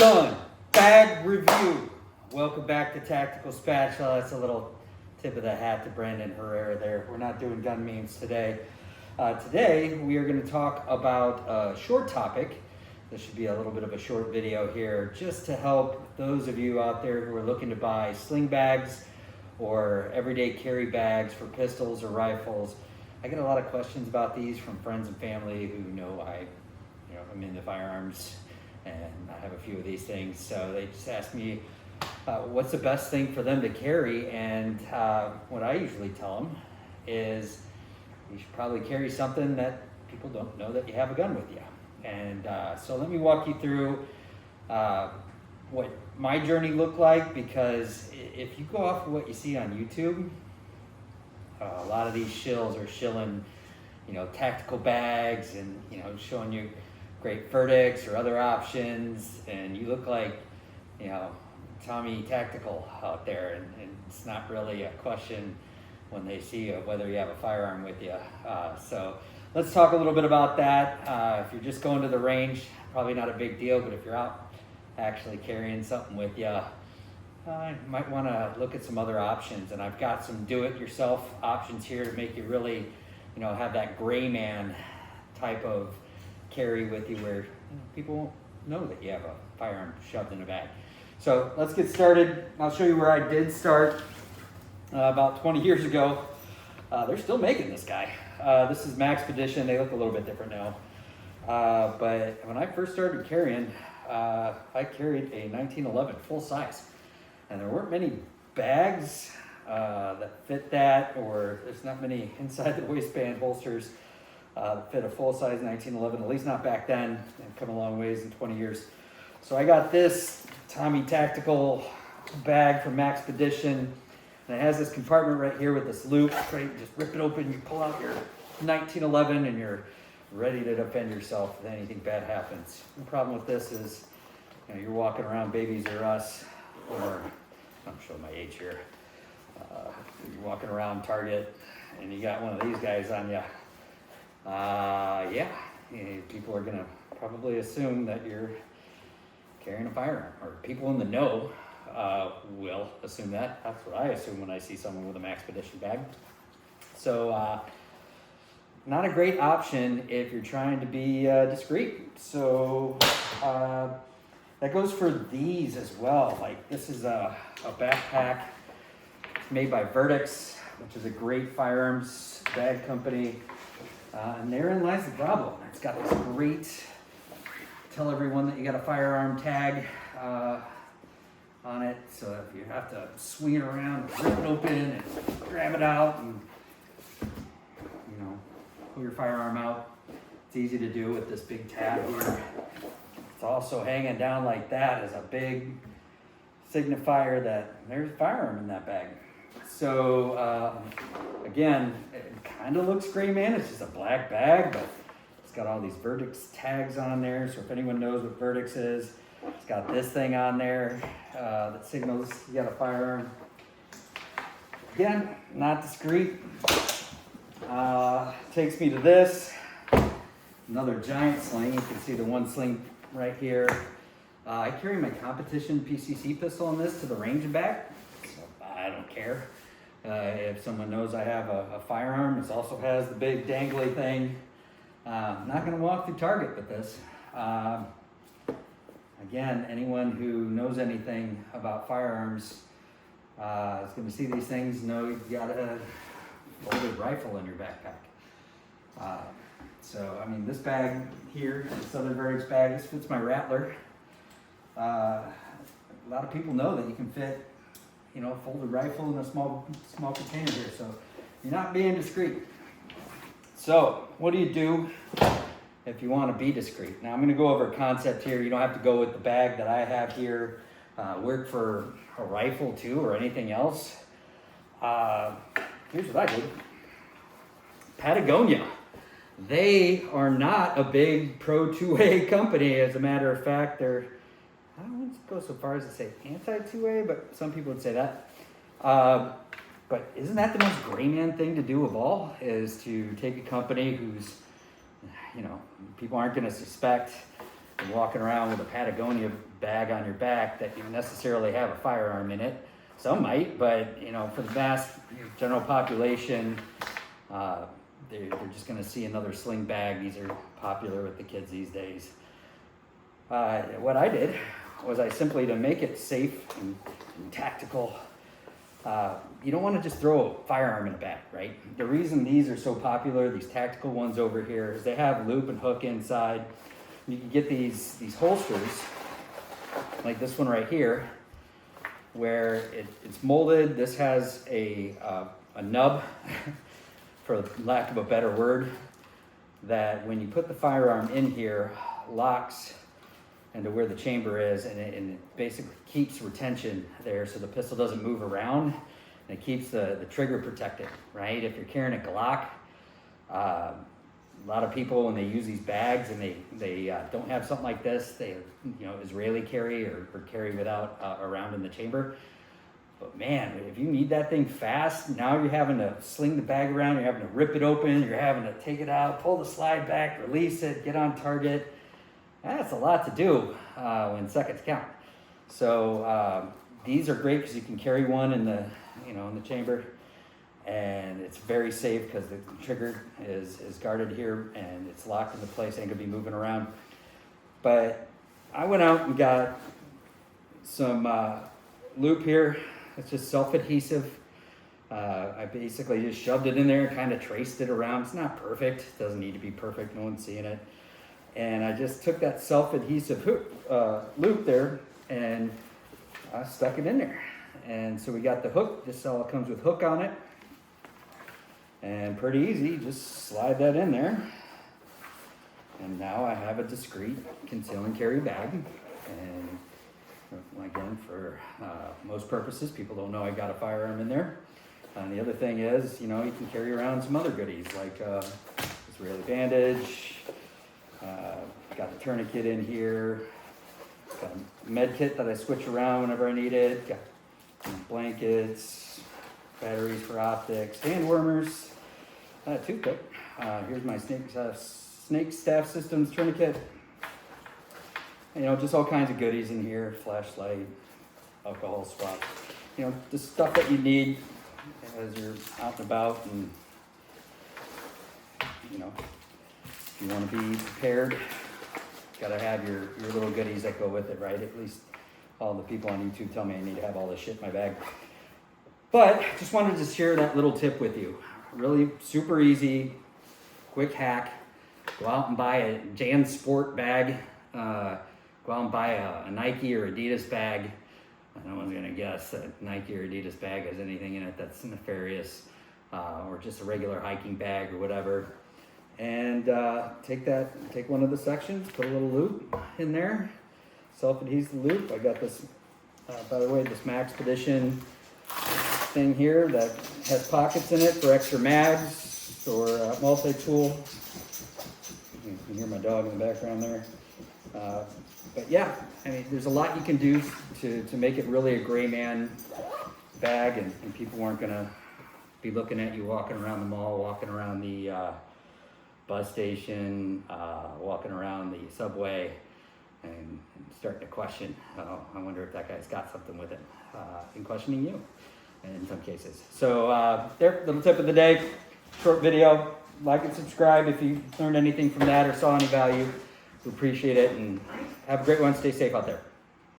Done. Bag review. Welcome back to Tactical Spatula. That's a little tip of the hat to Brandon Herrera there. We're not doing gun memes today. Today we are going to talk about a short topic. This should be a little bit of a short video here just to help those of you out there who are looking to buy sling bags or everyday carry bags for pistols or rifles. I get a lot of questions about these from friends and family who know I'm into firearms and I have a few of these things. So they just ask me what's the best thing for them to carry, and what I usually tell them is you should probably carry something that people don't know that you have a gun with you. And so let me walk you through what my journey looked like, because if you go off of what you see on YouTube, a lot of these shills are shilling, tactical bags and, showing you great verdicts or other options, and you look like, Tommy Tactical out there, and it's not really a question when they see whether you have a firearm with you. So let's talk a little bit about that. If you're just going to the range, probably not a big deal, but if you're out actually carrying something with you, you might want to look at some other options. And I've got some do-it-yourself options here to make you really, have that gray man type of carry with you where people won't know that you have a firearm shoved in a bag. So let's get started. I'll show you where I did start about 20 years ago. They're still making this guy. This is Maxpedition. They look a little bit different now. But when I first started carrying, I carried a 1911 full size. And there weren't many bags that fit that, or there's not many inside the waistband holsters that fit a full size 1911, at least not back then. I've come a long ways in 20 years. So I got this Tommy Tactical bag from Maxpedition, and it has this compartment right here with this loop. Right, just rip it open, you pull out your 1911, and you're ready to defend yourself if anything bad happens. The problem with this is, you're walking around Babies R Us, or I'm showing my age here. You're walking around Target, and you got one of these guys on you. People are gonna probably assume that you're carrying a firearm, or people in the know will assume that. That's what I assume when I see someone with a Maxpedition bag. So not a great option if you're trying to be discreet. So that goes for these as well. Like, this is a backpack. It's made by Verdicts, which is a great firearms bag company. And therein lies the problem. It's got this great, tell everyone that you got a firearm tag on it. So if you have to swing it around, rip it open and grab it out and, pull your firearm out, it's easy to do with this big tab here. It's also hanging down like that as a big signifier that there's a firearm in that bag. So again, it kind of looks gray man. It's just a black bag, but it's got all these Verdicts tags on there. So if anyone knows what Verdicts is, it's got this thing on there that signals you got a firearm. Again, not discreet. Takes me to this, another giant sling. You can see the one sling right here. I carry my competition PCC pistol on this to the range and back, so I don't care. If someone knows I have a firearm, this also has the big dangly thing. I'm not going to walk through Target with this. Again, anyone who knows anything about firearms is going to see these things, know you've got a loaded rifle in your backpack. This bag here, this other Verdicts bag, this fits my Rattler. A lot of people know that you can fit, a folded rifle in a small container here, so you're not being discreet. So what do you do if you want to be discreet? Now I'm going to go over a concept here. You don't have to go with the bag that I have here. Work for a rifle too, or anything else. Here's what I did. Patagonia. They are not a big pro 2A company. As a matter of fact, they're, I don't want to go so far as to say anti-2A, but some people would say that. But isn't that the most gray man thing to do of all, is to take a company whose, people aren't going to suspect You're walking around with a Patagonia bag on your back that you necessarily have a firearm in it. Some might, but you know, for the vast general population, they're just going to see another sling bag. These are popular with the kids these days. What I did was I simply, to make it safe and tactical, you don't want to just throw a firearm in a bag, right? The reason these are so popular, these tactical ones over here, is they have loop and hook inside. You can get these holsters, like this one right here, where it's molded. This has a nub, for lack of a better word, that when you put the firearm in here, locks into where the chamber is, and it basically keeps retention there so the pistol doesn't move around, and it keeps the trigger protected, right? If you're carrying a Glock, a lot of people, when they use these bags and they don't have something like this, they, you know, Israeli carry or carry without around in the chamber. But man, if you need that thing fast, now you're having to sling the bag around, you're having to rip it open, you're having to take it out, pull the slide back, release it, get on target. That's a lot to do when seconds count. So these are great because you can carry one in the chamber, and it's very safe because the trigger is guarded here and it's locked into place, ain't gonna be moving around. But I went out and got some loop here. It's just self-adhesive. I basically just shoved it in there and kind of traced it around. It's not perfect, it doesn't need to be perfect, no one's seeing it. And I just took that self-adhesive loop there and I stuck it in there. And so we got the hook. This all comes with hook on it. And pretty easy, just slide that in there. And now I have a discreet conceal and carry bag. And again, for most purposes, people don't know I got a firearm in there. And the other thing is, you know, you can carry around some other goodies like Israeli bandage. Got the tourniquet in here. Got a med kit that I switch around whenever I need it. Got blankets, batteries for optics, hand warmers, toothpick. Here's my snake staff systems tourniquet. You know, just all kinds of goodies in here. Flashlight, alcohol swab. You know, the stuff that you need as you're out and about, and you know, if you want to be prepared, gotta have your little goodies that go with it, right? At least all the people on YouTube tell me I need to have all this shit in my bag. But just wanted to share that little tip with you. Really super easy, quick hack. Go out and buy a Jan Sport bag. Go out and buy a Nike or Adidas bag. No one's gonna guess that Nike or Adidas bag has anything in it that's nefarious, or just a regular hiking bag or whatever. And take one of the sections, put a little loop in there, self-adhesive loop. I got this, by the way, this Maxpedition thing here that has pockets in it for extra mags or multi-tool. You can hear my dog in the background there. But yeah, I mean, there's a lot you can do to make it really a gray man bag, and people aren't gonna be looking at you walking around the mall, walking around the bus station, walking around the subway, and starting to question, oh, I wonder if that guy's got something with it, and questioning you in some cases. So there, little tip of the day, short video. Like and subscribe if you learned anything from that or saw any value. We appreciate it, and have a great one. Stay safe out there.